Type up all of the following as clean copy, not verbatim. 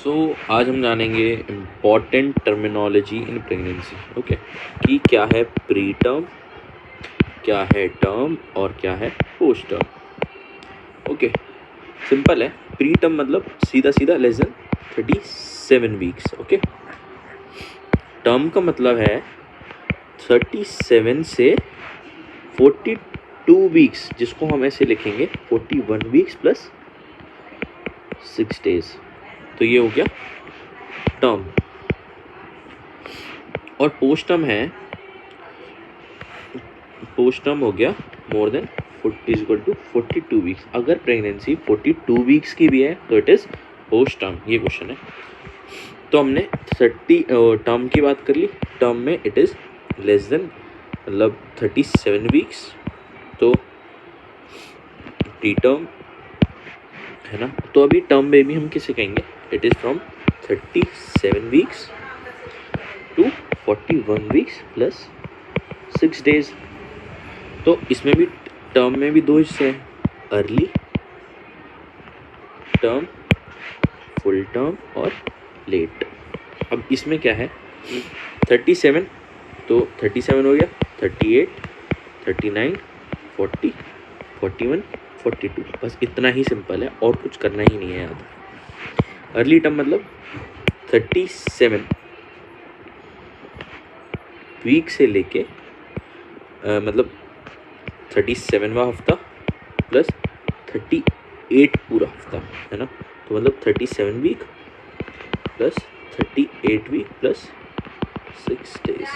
आज हम जानेंगे important terminology in pregnancy. Okay, कि क्या है प्री टर्म, क्या है टर्म और क्या है पोस्ट टर्म। ओके, सिंपल है। प्री टर्म मतलब सीधा सीधा less than 37 weeks. Okay, term का मतलब है 37 से 42 वीक्स, जिसको हम ऐसे लिखेंगे 41 वीक्स प्लस 6 डेज। तो ये हो गया टर्म। और पोस्ट टर्म है, पोस्ट टर्म हो गया मोर देन 42 वीक्स। अगर प्रेगनेंसी 42 वीक्स की भी है तो इट इज़ पोस्ट टर्म। ये क्वेश्चन है। तो हमने 30 टर्म की बात कर ली। टर्म में इट इज़ लेस देन मतलब 37 वीक्स, तो प्री टर्म है ना। तो अभी टर्म में भी हम किसे कहेंगे, it is from 37 weeks to 41 weeks plus 6 days. तो इसमें भी टर्म में भी दो हिस्से हैं, अर्ली टर्म, फुल टर्म और लेट। अब इसमें क्या है, 37 तो 37 हो गया, 38, 39, 40, 41, 42, बस इतना ही सिंपल है और कुछ करना ही नहीं है याद। अर्ली टर्म मतलब 37 वीक से लेके मतलब 37वां हफ्ता प्लस 38 पूरा हफ्ता है ना। तो मतलब 37 week plus 38 week plus 6 days.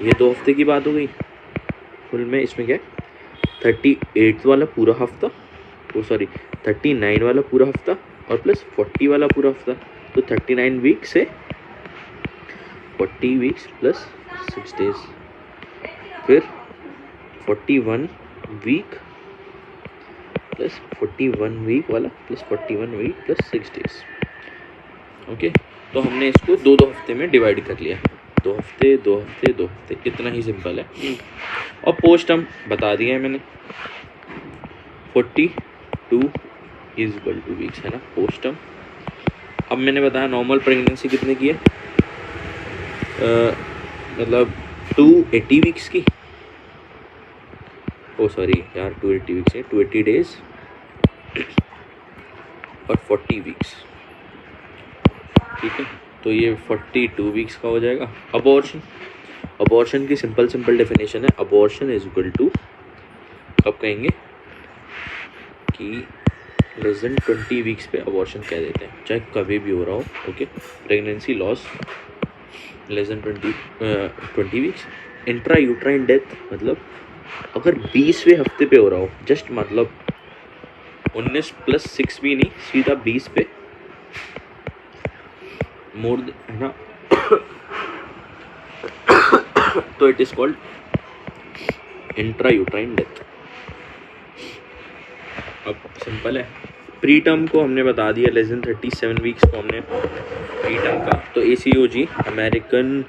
ये 2 हफ्ते की बात हो गई। फुल में इसमें क्या है, 38 वाला पूरा हफ्ता, ओ सॉरी 39 वाला पूरा हफ्ता और प्लस 40 वाला पूरा हफ्ता। तो 39 वीक से 40 वीक्स प्लस 6 डेज, फिर 41 वीक प्लस 41 वीक वाला plus 41 week plus 6 days. Okay, तो हमने इसको 2-2 हफ्ते में डिवाइड कर लिया। 2 हफ्ते 2 हफ्ते 2 हफ्ते, इतना ही सिंपल है। और पोस्ट टर्म बता दिया है मैंने, 42 इज इक्वल टू वीक्स है ना पोस्ट टर्म। अब मैंने बताया नॉर्मल प्रेगनेंसी कितने की है, मतलब 280 वीक्स की, ओ सॉरी यार 280 वीक्स है, 280 डेज और 40 वीक्स। ठीक है, तो ये 42 वीक्स का हो जाएगा। अबॉर्शन, अबॉर्शन की सिंपल डेफिनेशन है, अबॉर्शन इज इक्वल टू, कब कहेंगे कि लेस देन 20 वीक्स पे अबॉर्शन कह देते हैं, चाहे कभी भी हो रहा हो। Okay, pregnancy loss less than 20 weeks. Intra uterine death मतलब अगर 20वें हफ्ते पे हो रहा हो, जस्ट मतलब 19 प्लस 6 भी नहीं, सीधा 20 पे मोर है ना, तो it is called intra uterine death. अब सिंपल है। प्री टर्म को हमने बता दिया, लेस देन 37 वीक्स को हमने प्री टर्म का। तो ACOG American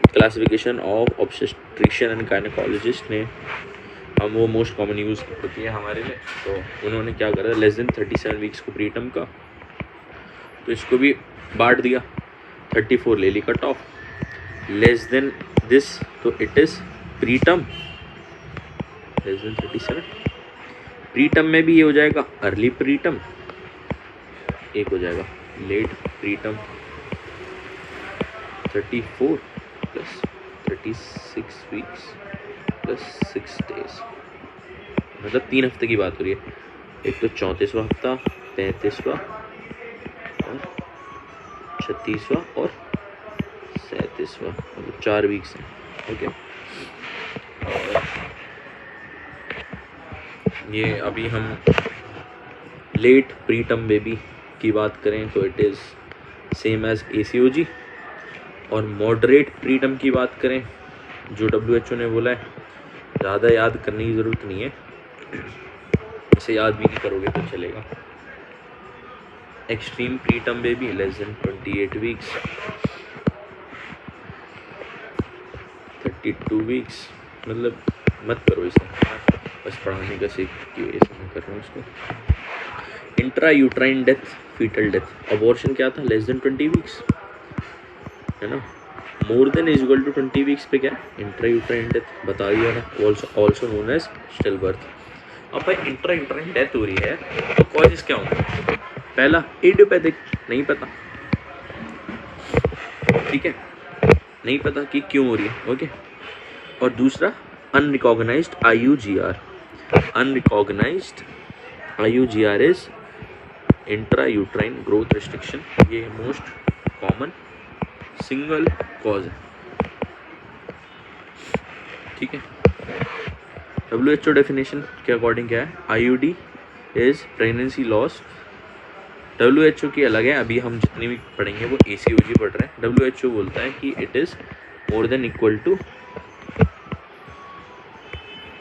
classification of obstetrician and gynaecologist ने, हम वो मोस्ट कॉमन यूज़ होती है हमारे लिए, तो उन्होंने क्या करा, लेस देन 37 वीक्स को प्री टर्म का, तो इसको भी बांट दिया, 34 ले ली cut off. Less than this तो it is preterm, less than 37। Preterm में भी ये हो जाएगा अर्ली प्री टर्म, एक हो जाएगा लेट प्री टर्म, 34 प्लस 36 वीक्स प्लस 6 डेज, मतलब 3 हफ्ते की बात हो रही है। एक तो 34वां हफ्ता, 35वां और 36वां और 37वां, मतलब 4 वीक्स हैं। ओके, ये अभी हम लेट प्री टर्म बेबी की बात करें तो it is same as ACOG। और मॉडरेट प्री टर्म की बात करें, जो WHO ने बोला है, ज़्यादा याद करने की ज़रूरत नहीं है, इसे याद भी नहीं करोगे तो चलेगा। Extreme pre term baby less than 28 weeks, 32 weeks, मतलब मत करो इसे, बस पढ़ाने का सीख की वजह से मैं कर रहा हूँ इसको। Intrauterine death foetal death. Abortion क्या था, लेस देन 20 वीक्स, है ना। More than is equal to 20 weeks पे क्या है, इंट्रा यूट्राइन डेथ, बता दिया ना, also known as still birth. अब भाई इंट्रा यूट्राइन डेथ हो रही है तो कॉजेस क्या होंगे, पहला इडियोपैथिक, नहीं पता, ठीक है, नहीं पता कि क्यों हो रही है, ओके। और दूसरा unrecognised IUGR, unrecognised IUGR is intra uterine growth restriction, ये मोस्ट कॉमन सिंगल कॉज है, ठीक है। WHO डेफिनेशन के अकॉर्डिंग क्या है, IUD is pregnancy loss. WHO की अलग है, अभी हम जितनी भी पढ़ेंगे वो ACOG पढ़ रहे हैं। WHO बोलता है कि it is more than equal to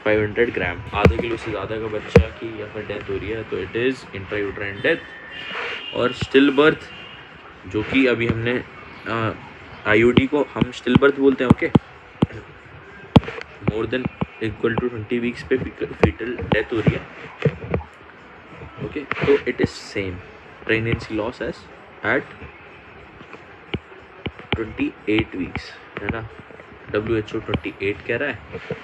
500 gram, आधे किलो से ज़्यादा का बच्चा की या फिर डेथ हो रही है तो इट इज़ इंट्रायूट्राइन डेथ। और स्टिल बर्थ, जो कि अभी हमने IUD को हम स्टिल बर्थ बोलते हैं, okay, more than equal to 20 weeks पे फीटल डेथ हो रही है, ओके, तो it is same pregnancy loss as at 28 weeks, है ना। WHO 28 कह रहा है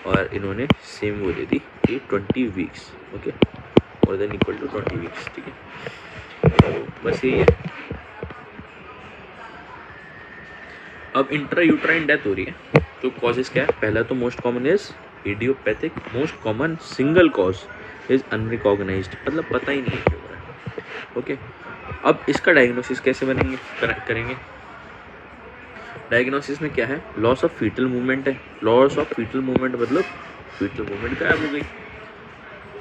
और इन्होंने सेम वो दे दी कि 20 weeks, okay, more than equal to 20 weeks, ठीक है। तो बस यही है। अब इंट्रा यूट्राइन डेथ हो रही है तो कॉजेस क्या है, पहला तो most common is idiopathic, most common single cause is unrecognised, मतलब पता ही नहीं है क्यों हो रहा है, ओके। अब इसका डायग्नोसिस कैसे करेंगे, डायग्नोसिस में क्या है, लॉस ऑफ फीटल मूवमेंट है। लॉस ऑफ फीटल मूवमेंट मतलब फीटल मूवमेंट गायब हो गई,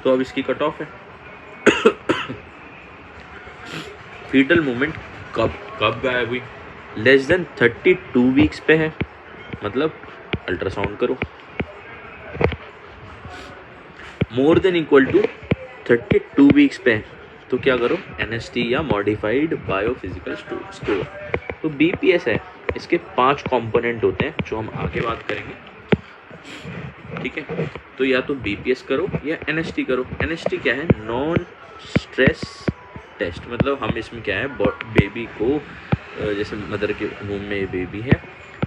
तो अब इसकी कट ऑफ है। फीटल मूवमेंट कब गायब हुई, लेस देन 32 वीक्स पे है, मतलब अल्ट्रासाउंड करो। More than equal to 32 weeks पे है तो क्या करो, NST या मॉडिफाइड बायोफिजिकल स्कोर। तो BPS है, इसके 5 कंपोनेंट होते हैं जो हम आगे बात करेंगे, ठीक है। तो या तो BPS करो या NST करो। NST क्या है, नॉन स्ट्रेस टेस्ट, मतलब हम इसमें क्या है, बेबी को जैसे मदर के मुंह में बेबी है,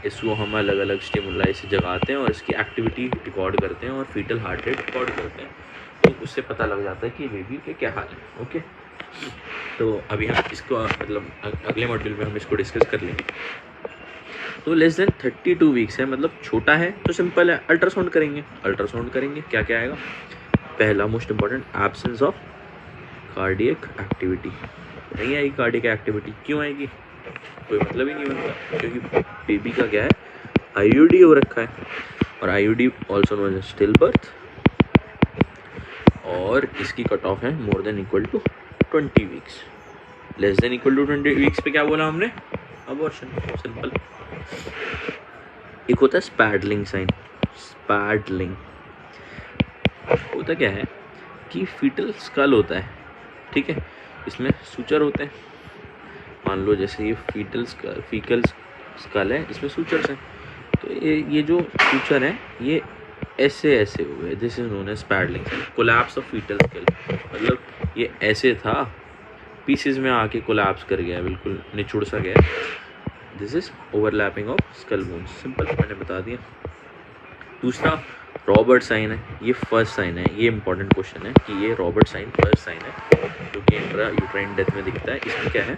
इसको हम अलग अलग स्टिमुलाई से जगाते हैं और इसकी एक्टिविटी रिकॉर्ड करते हैं और फीटल हार्ट रेट रिकॉर्ड करते हैं, तो उससे पता लग जाता है कि बेबी के क्या हाल है, ओके। तो अभी हम इसको मतलब अगले मॉड्यूल में हम इसको डिस्कस कर लेंगे। तो लेस देन 32 वीक्स है, मतलब छोटा है तो सिंपल है, अल्ट्रासाउंड करेंगे, क्या क्या आएगा, पहला most important absence of cardiac activity, नहीं आएगी कार्डियक एक्टिविटी, क्यों आएगी, कोई मतलब ही नहीं बनता, क्योंकि बेबी का क्या है, IUD हो रखा है, और IUD also known as still birth, और इसकी कट ऑफ है more than equal to 20 weeks. Less than equal to 20 weeks पे क्या बोला हमने, अबॉर्शन, सिंपल। एक होता है स्पैडलिंग साइन, स्पैडलिंग होता क्या है कि फीटल स्कल होता है, ठीक है, इसमें सूचर होते हैं, मान लो जैसे ये फीकल स्कल है, इसमें सूचर्स हैं, तो ये जो सूचर है ये ऐसे हो गए, this is known as Spalding, collapse of foetal skull, मतलब ये ऐसे था, पीसेस में आके कोलैप्स कर गया, बिल्कुल निचुड़ सा गया, this is overlapping of skull bones, simple, मैंने बता दिया। दूसरा रॉबर्ट साइन है, ये फर्स्ट साइन है, ये इंपॉर्टेंट क्वेश्चन है कि ये रॉबर्ट साइन फर्स्ट साइन है जो कि इंट्रा यूट्राइन डेथ में दिखता है। इसमें क्या है,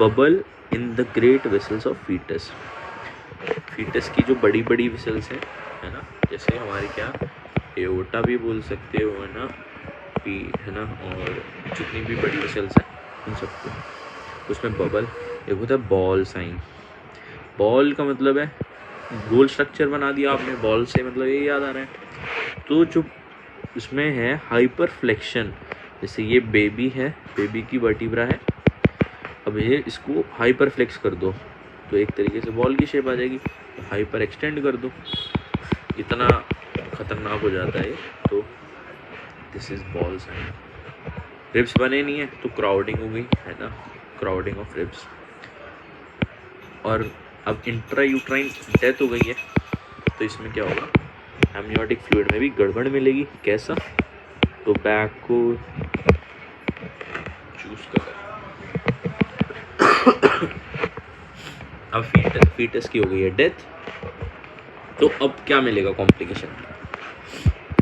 bubble in the great vessels of fetus, fetus की जो बड़ी बड़ी वेसल्स हैं, है ना, जैसे हमारी क्या एओर्टा भी बोल सकते हो, है ना, है ना, और जितनी भी बड़ी वेसल्स हैं उन सबको, उसमें बबल। एक होता है बॉल साइन, बॉल का मतलब है गोल स्ट्रक्चर बना दिया आपने, बॉल से मतलब ये याद आ रहा है, तो जो इसमें है हाइपर फ्लेक्शन, जैसे ये बेबी है, बेबी की वर्टिब्रा है, अब ये इसको हाइपर फ्लेक्स कर दो तो एक तरीके से बॉल की शेप आ जाएगी, तो हाइपर एक्सटेंड कर दो, इतना खतरनाक हो जाता है ये, तो this is ball sign. Ribs बने नहीं है तो क्राउडिंग हो गई, है ना, क्राउडिंग ऑफ रिब्स। और अब इंट्रा यूट्राइन डेथ हो गई है तो इसमें क्या होगा, एमनियोटिक फ्लूइड में भी गड़बड़ मिलेगी, कैसा, टोबैको चूज कर, अब फीटस की हो गई है डेथ, तो अब क्या मिलेगा कॉम्प्लिकेशन?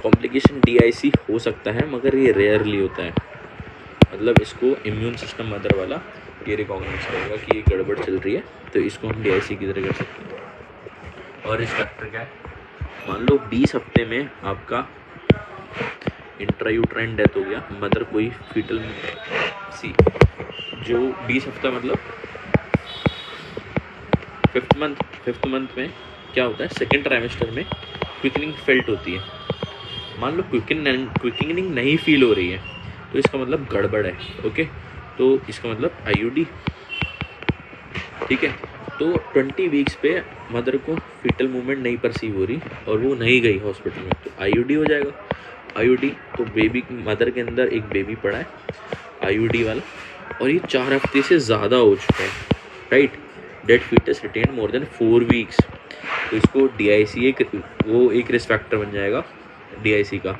कॉम्प्लिकेशन DIC हो सकता है, मगर ये रेयरली होता है। मतलब इसको इम्यून सिस्टम मदर वाला ये रिकॉग्नाइज करेगा कि ये गड़बड़ चल रही है, तो इसको हम DIC की तरह कर सकते हैं। और इस फैक्टर क्या है, मान लो 20 हफ्ते में आपका इंट्रायूट्राइन डेथ हो गया, मदर कोई फीटल सी, जो 20 हफ्ता मतलब फिफ्थ मंथ में क्या होता है, सेकेंड ट्राइमेस्टर में क्विकनिंग फेल्ट होती है। मान लो क्विकनिंग नहीं फील हो रही है, तो इसका मतलब गड़बड़ है। ओके, तो इसका मतलब IUD। ठीक है, तो 20 वीक्स पे मदर को फीटल मूवमेंट नहीं परसीव हो रही और वो नहीं गई हॉस्पिटल में, तो IUD हो जाएगा। IUD तो बेबी मदर के अंदर एक बेबी पड़ा है IUD वाला, और ये 4 हफ्ते से ज़्यादा हो चुका है, right. Dead fetus retain more than 4 weeks, तो इसको DIC एक रिस्क फैक्टर बन जाएगा DIC का।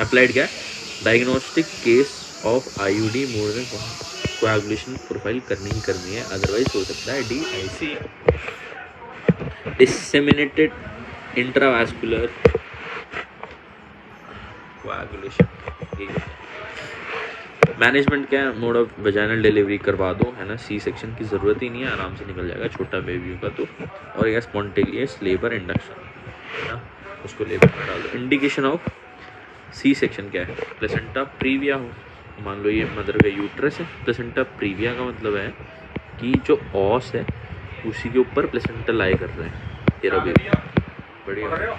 अप्लाइड क्या है, diagnostic case of IUD more than coagulation profile करनी है, अदरवाइज हो सकता है DIC। Disseminated intravascular coagulation. Management क्या है, मोड ऑफ वेजाइनल डिलीवरी करवा दो, है ना, C-सेक्शन की ज़रूरत ही नहीं है, आराम से निकल जाएगा छोटा बेबी का तो। और या स्पॉन्टेनियस लेबर इंडक्शन, है ना, उसको लेबर में डाल दो। इंडिकेशन ऑफ C-सेक्शन क्या है, प्लेसेंटा प्रीविया हो, मान लो ये मदर का यूट्रस है, प्लेसेंटा प्रीविया का मतलब है कि जो ऑस है उसी के ऊपर प्लेसेंटा लाई कर रहे हैं तेरा बेबी। बढ़िया।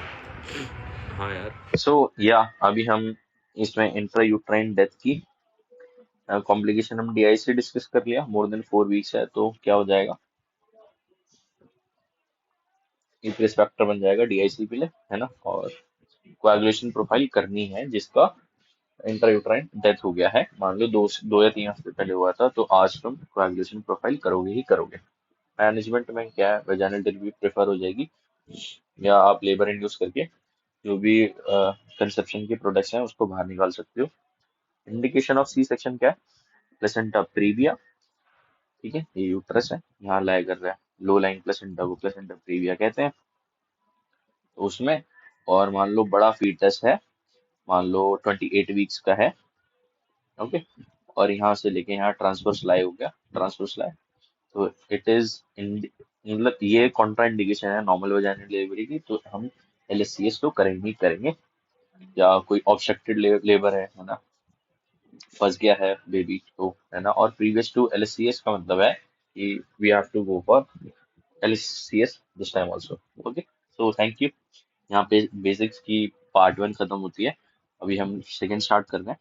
हाँ यार। या अभी हम इसमें इंट्रायूट्राइन डेथ की कॉम्प्लिकेशन हम DIC डिस्कस कर लिया, मोर देन 4 वीक्स है, तो क्या हो जाएगा, एक रिस्क फैक्टर बन जाएगा DIC के लिए, है ना। और कोएगुलेशन प्रोफाइल करनी है जिसका इंट्रायूट्राइन डेथ हो गया है, मान लो 2 या 3 हफ्ते पहले हुआ था, तो आज तुम कोएगुलेशन प्रोफाइल करोगे ही करोगे। मैनेजमेंट में क्या है, वेजाइनल डिलीवरी प्रेफर हो जाएगी, या आप लेबर इंड्यूस करके जो भी कंसेप्शन के प्रोडक्ट्स हैं उसको बाहर निकाल सकते हो। इंडिकेशन ऑफ C-सेक्शन क्या है, प्लेसेंटा प्रीविया। ठीक है, ये यूट्रस है, यहाँ लाई कर रहा है, लो लाइन प्लेसेंटा को प्लेसेंटा प्रीविया कहते हैं, तो उसमें। और मान लो बड़ा फीटस है, मान लो 28 वीक्स का है, ओके, और यहाँ से लेके यहाँ ट्रांसवर्स लाई हो गया, ट्रांसवर्स लाई, तो इट इज मतलब ये कॉन्ट्रा इंडिकेशन है नॉर्मल वेजाइनल डिलीवरी की, तो हम LSCS तो करेंगे ही करेंगे। या कोई ऑब्स्ट्रक्टेड लेबर है ना, फंस गया है बेबी तो, है ना, और प्रीवियस टू LSCS का मतलब है कि we have to go for LSCS this time also. Okay, so thank you. यहाँ पे बेसिक्स की पार्ट 1 खत्म होती है, अभी हम सेकंड स्टार्ट कर रहे हैं।